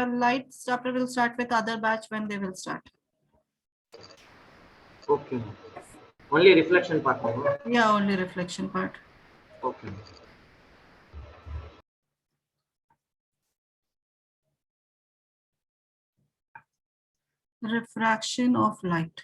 light chapter will start with other batch when they will start. Okay. Only reflection part. No? Yeah, only reflection part. Okay. Refraction of light.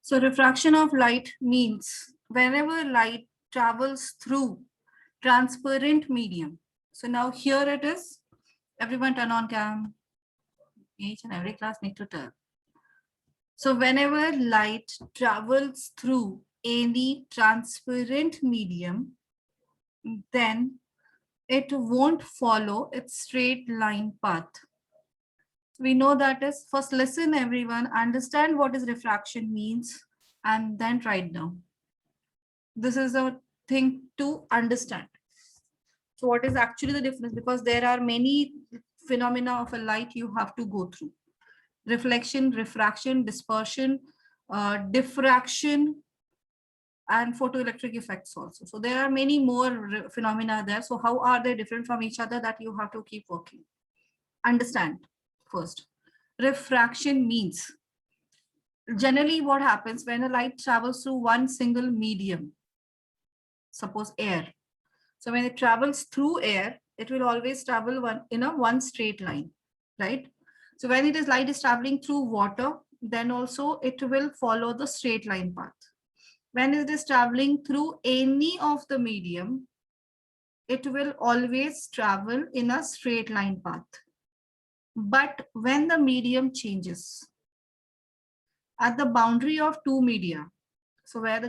So refraction of light means whenever light travels through transparent medium. So now here it is. Everyone turn on cam. Each and every class need to turn. So whenever light travels through any transparent medium, then it won't follow its straight line path. We know that is, first listen everyone, understand what is refraction means, and then write down. This is a thing to understand. So what is actually the difference? Because there are many phenomena of a light you have to go through. Reflection, refraction, dispersion, diffraction, and photoelectric effects also. So there are many more phenomena there. So how are they different from each other? That you have to keep working. Understand first. Refraction means generally what happens when a light travels through one single medium, suppose air. So when it travels through air, it will always travel one straight line, right? So when it is light is traveling through water, then also it will follow the straight line path. When it is traveling through any of the medium, it will always travel in a straight line path. But when the medium changes at the boundary of two media, so where the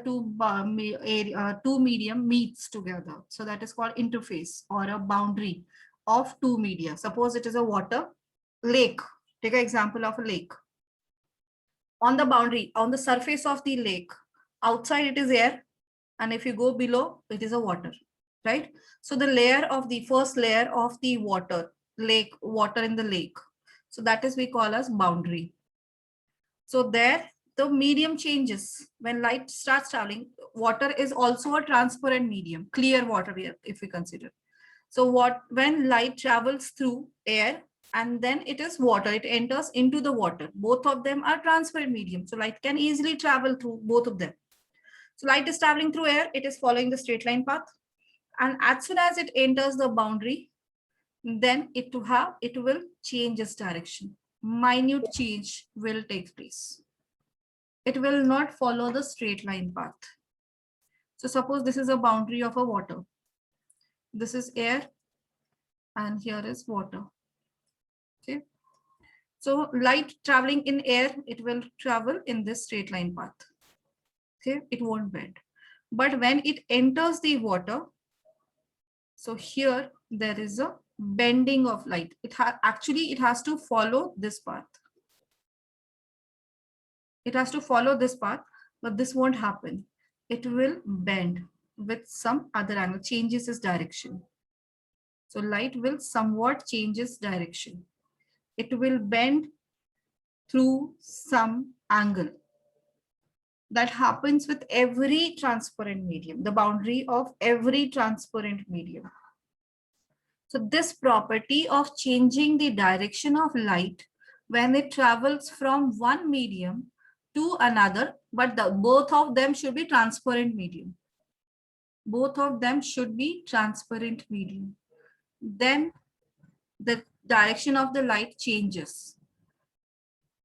two medium meets together, so that is called interface or a boundary of two media. Suppose it is a water lake. Take an example of a lake. On the boundary, on the surface of the lake, outside it is air, and if you go below, it is a water, right? So the layer of the first layer of the water in the lake, so that is we call as boundary. So there the medium changes when light starts traveling. Water is also a transparent medium, clear water if we consider. So when light travels through air and then it is water, it enters into the water. Both of them are transparent medium. So light can easily travel through both of them. So light is traveling through air, it is following the straight line path. And as soon as it enters the boundary, then it will change its direction. Minute change will take place. It will not follow the straight line path. So suppose this is a boundary of a water. This is air and here is water. Okay. So light traveling in air, it will travel in this straight line path. Okay, it won't bend. But when it enters the water, so here there is a bending of light. It has to follow this path. It has to follow this path, but this won't happen. It will bend with some other angle, changes its direction. So light will somewhat change its direction. It will bend through some angle. That happens with every transparent medium, the boundary of every transparent medium. So this property of changing the direction of light when it travels from one medium to another, but both of them should be transparent medium. Both of them should be transparent medium. Then the direction of the light changes.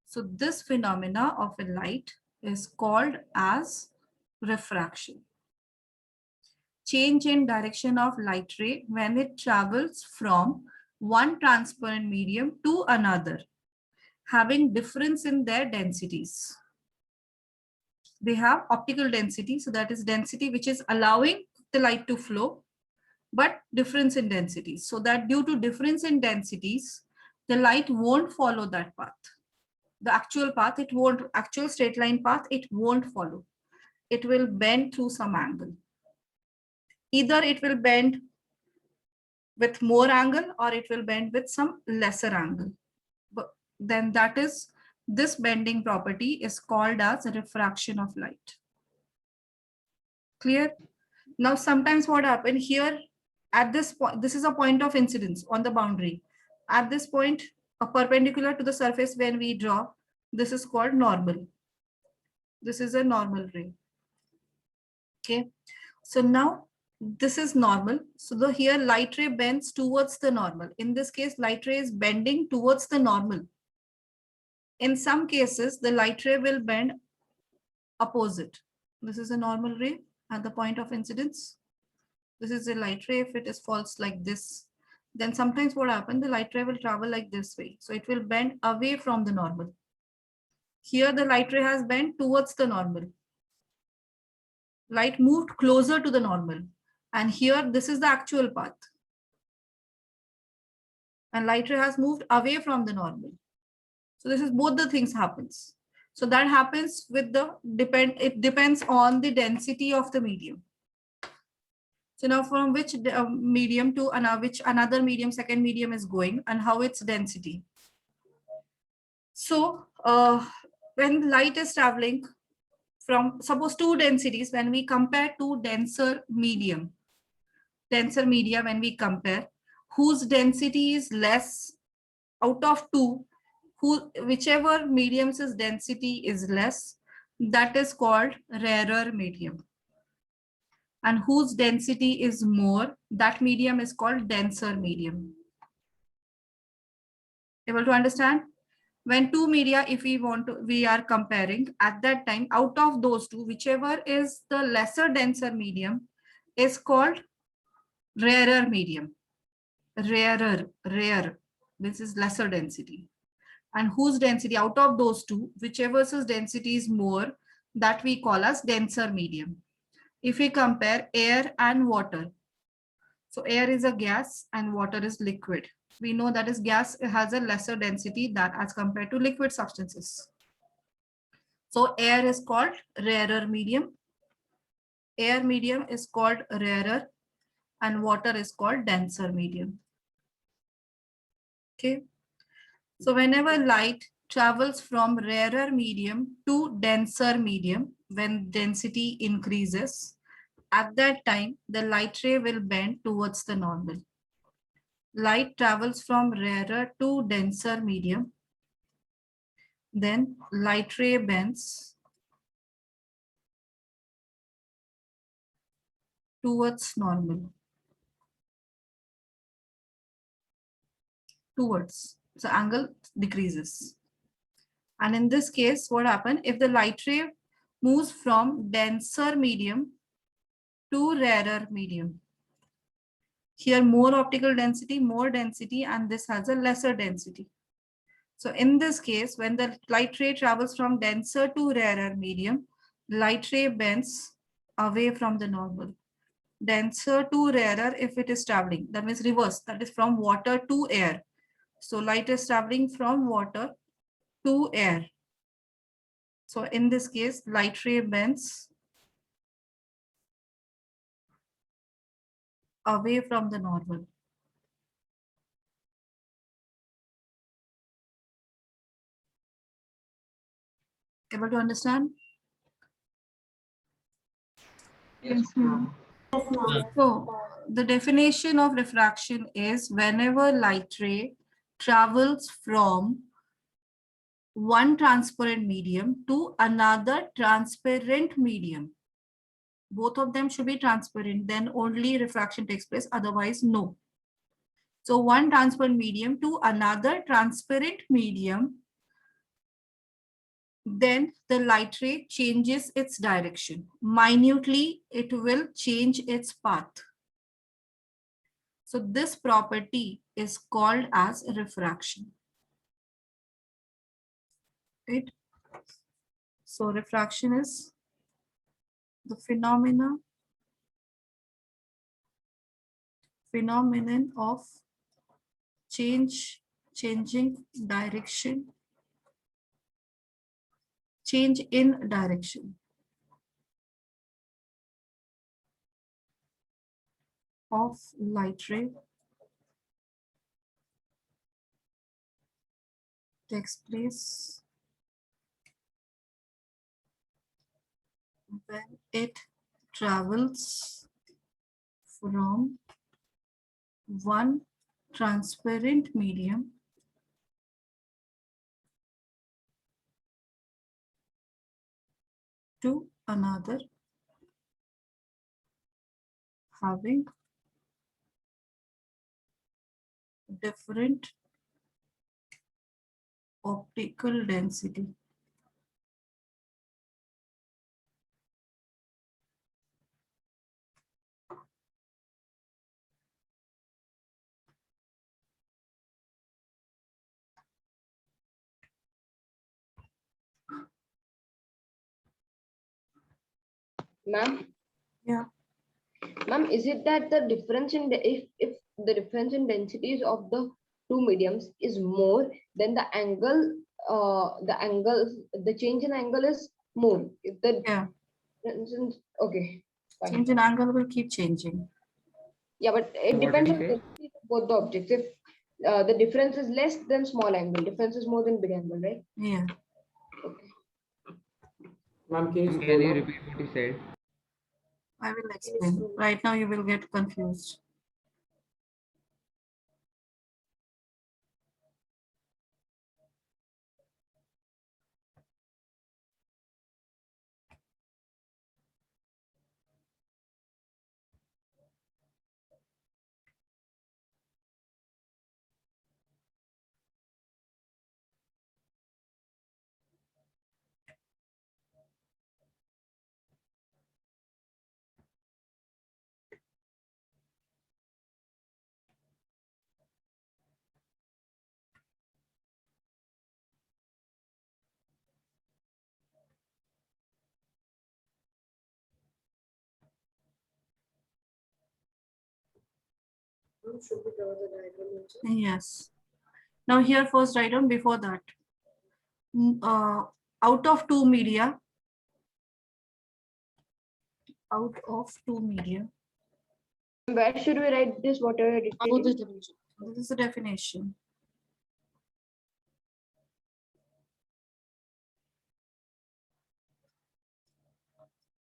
So this phenomena of a light is called as refraction. Change in direction of light ray when it travels from one transparent medium to another, having difference in their densities. They have optical density, so that is density which is allowing the light to flow, but difference in densities. So that due to difference in densities, the light won't follow that path. The actual path, actual straight line path, it won't follow. It will bend through some angle. Either it will bend with more angle or it will bend with some lesser angle. But then this bending property is called as refraction of light. Clear? Now, sometimes what happen here at this point, this is a point of incidence on the boundary. At this point, a perpendicular to the surface when we draw, this is called normal. This is a normal ray. Okay. So now this is normal. So the here light ray bends towards the normal. In this case, light ray is bending towards the normal. In some cases, the light ray will bend opposite. This is a normal ray at the point of incidence. This is a light ray. If it is false like this, then sometimes what happens, the light ray will travel like this way. So it will bend away from the normal. Here the light ray has bent towards the normal. Light moved closer to the normal. And here this is the actual path. And light ray has moved away from the normal. So this is both the things happens. So that happens with the it depends on the density of the medium. So now from which medium to which another medium, second medium is going and how its density. So when light is traveling from suppose two densities, when we compare two denser media when we compare, whose density is less out of two, whichever medium's density is less, that is called rarer medium. And whose density is more, that medium is called denser medium. Able to understand? When two media, if we are comparing, at that time, out of those two, whichever is the lesser denser medium is called rarer medium. Rare. This is lesser density. And whose density out of those two, whichever's density is more, that we call as denser medium. If we compare air and water, so air is a gas and water is liquid. We know that is gas has a lesser density that as compared to liquid substances. So air is called rarer medium. Air medium is called rarer and water is called denser medium. Okay. So whenever light travels from rarer medium to denser medium, when density increases, at that time, the light ray will bend towards the normal. Light travels from rarer to denser medium. Then light ray bends towards normal. Towards. So angle decreases. And in this case, what happens if the light ray moves from denser medium to rarer medium? Here more optical density, more density, and this has a lesser density. So in this case, when the light ray travels from denser to rarer medium, light ray bends away from the normal. Denser to rarer if it is traveling, that means reverse, that is from water to air. So light is traveling from water to air. So in this case, light ray bends away from the normal. Able to understand? Yes, ma'am. So the definition of refraction is whenever light ray travels from one transparent medium to another transparent medium. Both of them should be transparent, then only refraction takes place, otherwise no. So one transparent medium to another transparent medium, then the light ray changes its direction. Minutely, it will change its path. So this property is called as refraction. Right? So refraction is the phenomenon of changing direction, change in direction of light ray takes place when it travels from one transparent medium to another having different optical density. Ma'am, Yeah. ma'am, is it that the difference in the if the difference in densities of the two mediums is more, then the change in angle is more. If the Yeah. okay, fine. Change in angle will keep changing. Yeah, but it What depends did on you the say? density of both the objects. If the difference is less, then small angle. Difference is more than big angle, right? Yeah. Okay. Ma'am, can you Can scroll you down? repeat what you said? I will explain. Right now you will get confused. Yes. Now here first write down before that. Out of two media, Where should we write this? Whatever dictating? this is the definition.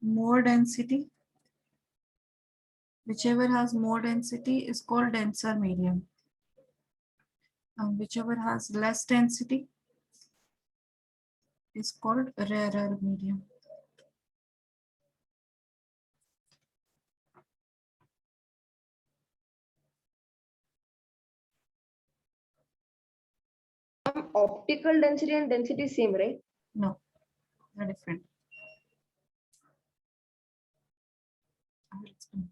More density, whichever has more density is called denser medium. And whichever has less density is called rarer medium. Optical density and density is same, right? No, they're different. I will explain.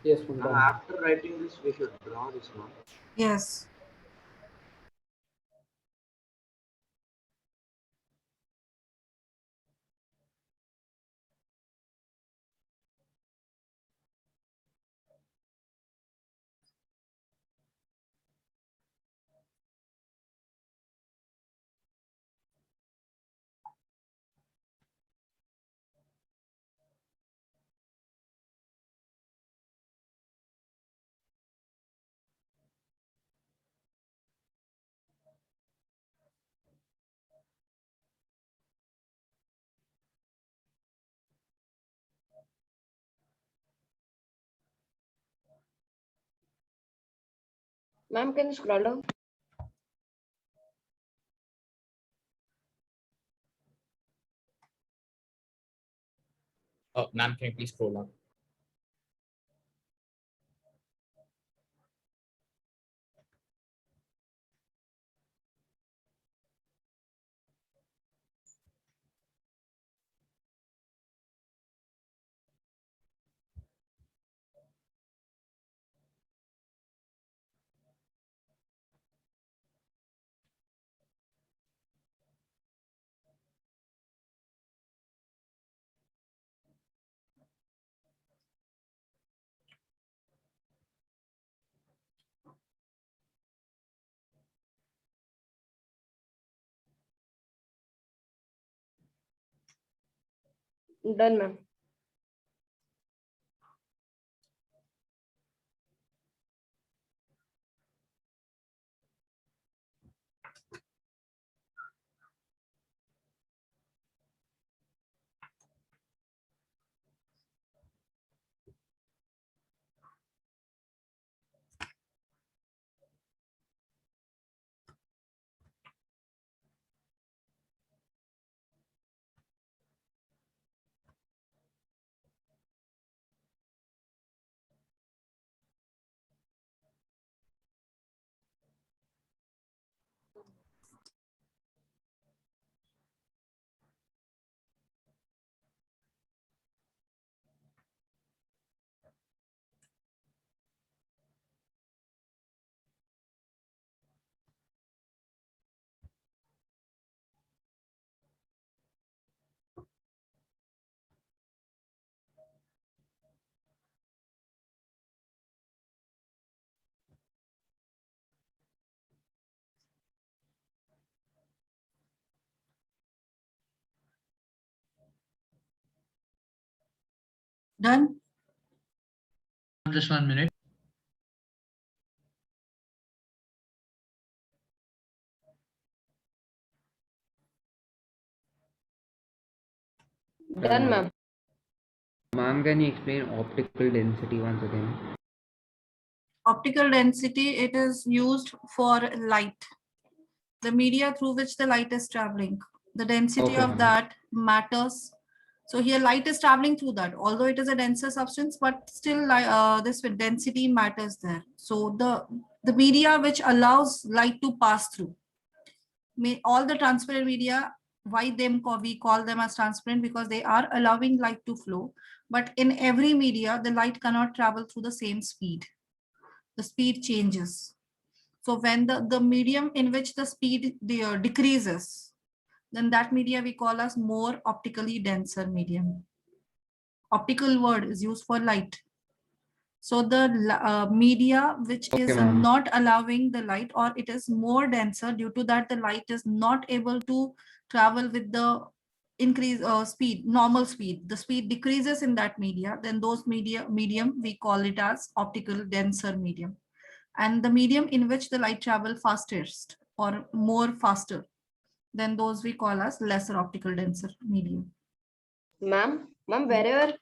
Yes, ma'am. Now, Done. after writing this, we should draw this one. Yes. Ma'am, can you scroll down? Ma'am, can you please scroll up? Done, ma'am. Done? Just 1 minute. Done, ma'am. Ma'am, can you explain optical density once again? Optical density, it is used for light. The media through which the light is traveling. The density Okay, of ma'am. that matters. So here light is traveling through that, although it is a denser substance, but still this density matters there. So the media which allows light to pass through. All the transparent media, why we call them as transparent, because they are allowing light to flow. But in every media, the light cannot travel through the same speed. The speed changes. So when the medium in which the speed decreases, then that media we call as more optically denser medium. Optical word is used for light. So the media which Okay, is ma'am. not allowing the light, or it is more denser, due to that the light is not able to travel with the increase speed, normal speed. The speed decreases in that media, then those medium we call it as optical denser medium. And the medium in which the light travel fastest or more faster, then those we call as lesser optical denser medium. Ma'am, wherever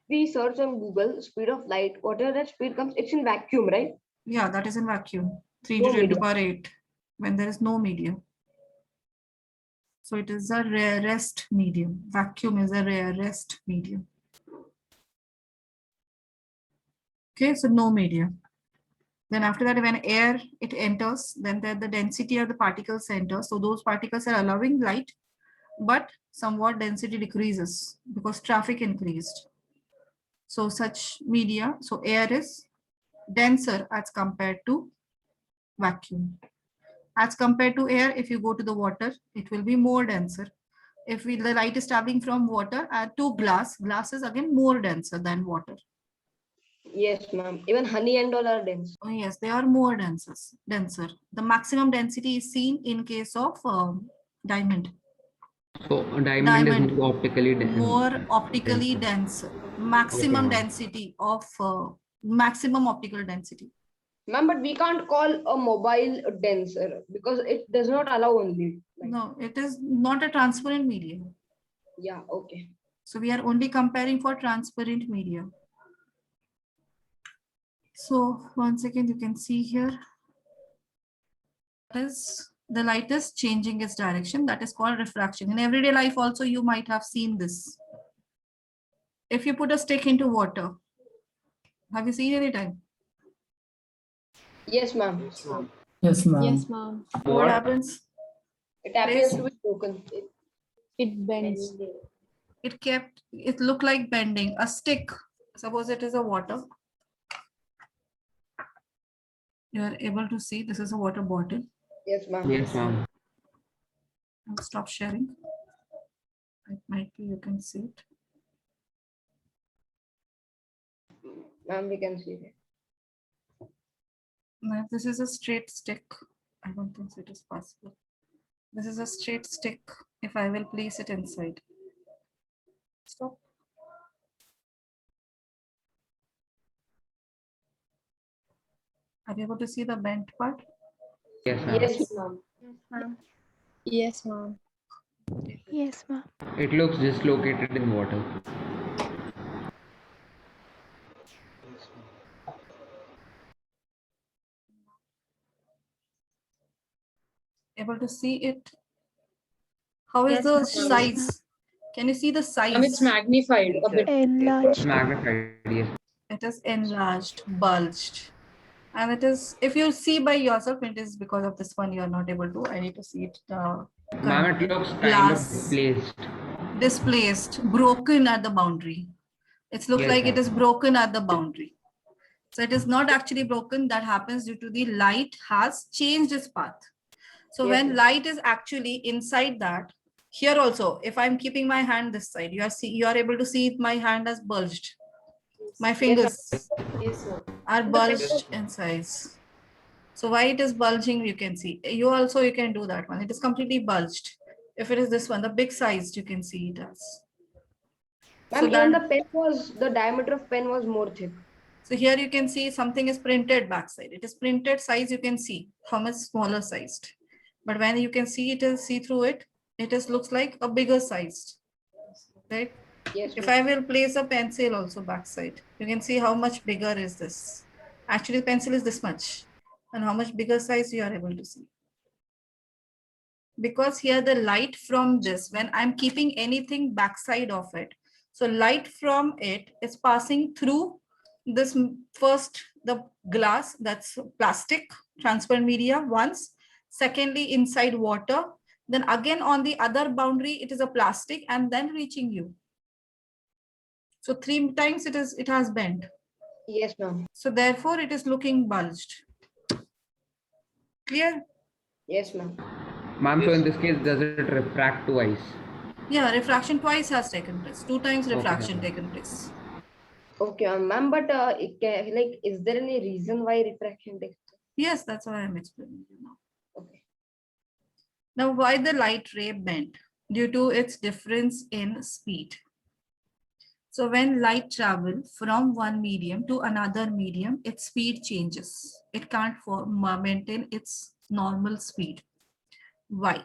we search on Google, speed of light, whatever that speed comes, it's in vacuum, right? Yeah, that is in vacuum, 3 No to 10 to media. power 8, when there is no medium. So it is a rarest medium. Vacuum is a rarest medium. Okay, so no medium. Then after that, when air it enters, then the density of the particles enters. So those particles are allowing light, but somewhat density decreases because traffic increased. So such media, so air is denser as compared to vacuum. As compared to air, if you go to the water, it will be more denser. If the light is traveling from water to glass is again more denser than water. Yes, ma'am. Even honey and all are dense. Oh, yes, they are more denser. The maximum density is seen in case of diamond. So diamond is Diamond, more optically more optically dense. Maximum ma'am. density of maximum optical density. Ma'am, but we can't call a mobile denser because it does not allow only. Like, No, it is not a transparent medium. yeah, okay. So we are only comparing for transparent medium. So 1 second, you can see here. Is the light is changing its direction. That is called refraction. In everyday life also you might have seen this. If you put a stick into water, have you seen any time? Yes, ma'am. Yes, ma'am. Yes, ma'am. Yes, ma'am. What happens? It appears Please. to be broken. It bends. It looked like bending. A stick, suppose it is a water. You are able to see this is a water bottle. Yes, ma'am. Yes, ma'am. I'll stop sharing. It might be you can see it. Ma'am, we can see it. Now, if this is a straight stick, I don't think so it is possible. This is a straight stick. If I will place it inside. Stop. Are you able to see the bent part? Yes, ma'am. Yes, ma'am. Yes, ma'am. Yes, ma'am. It looks dislocated in water. Able to see it? How is Yes, the ma'am. size? Can you see the size? It's magnified a bit. It's Enlarged. magnified. Yes. It is enlarged, bulged. And it is, if you see by yourself, it is because of this one you are not able to. I need to see it. Ma'am, it looks kind Glass. of displaced. Displaced, broken at the boundary. It looks Yes, like it ma'am. is broken at the boundary. So it is not actually broken. That happens due to the light has changed its path. So Yes, when ma'am. light is actually inside that, here also, if I'm keeping my hand this side, you are able to see my hand has bulged. My fingers Yes, ma'am. are The bulged picture- in size. So why it is bulging, you can see. You can do that one. It is completely bulged. If it is this one, the big size, you can see it as. Ma'am, So even that, the pen was, the diameter of pen was more thick. so here you can see something is printed backside. It is printed size, you can see how much smaller sized. But when you can see it is see through it, it is looks like a bigger sized, right? Yes, If ma'am. I will place a pencil also backside, you can see how much bigger is this. Actually, pencil is this much, and how much bigger size you are able to see. Because here the light from this, when I'm keeping anything backside of it, so light from it is passing through this first, the glass, that's plastic, transparent media once, secondly inside water, then again on the other boundary, it is a plastic and then reaching you. So 3 times it has bent. Yes, ma'am. So therefore it is looking bulged. Clear? Yes, ma'am. Ma'am, so in this case, does it refract twice? Yeah, refraction twice has taken place. 2 times Okay, refraction okay. taken place. Okay, ma'am, but like, is there any reason why refraction takes? Yes, that's what I'm explaining you now. Okay. Now, why the light ray bent? Due to its difference in speed. So when light travel from one medium to another medium, its speed changes. It can't maintain its normal speed. Why?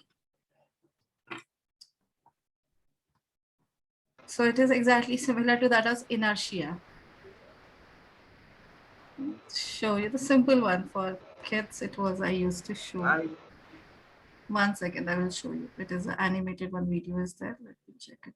So it is exactly similar to that as inertia. Show you the simple one for kids. It was I used to show. I 1 second, I will show you. It is an animated one video is there. Let me check it.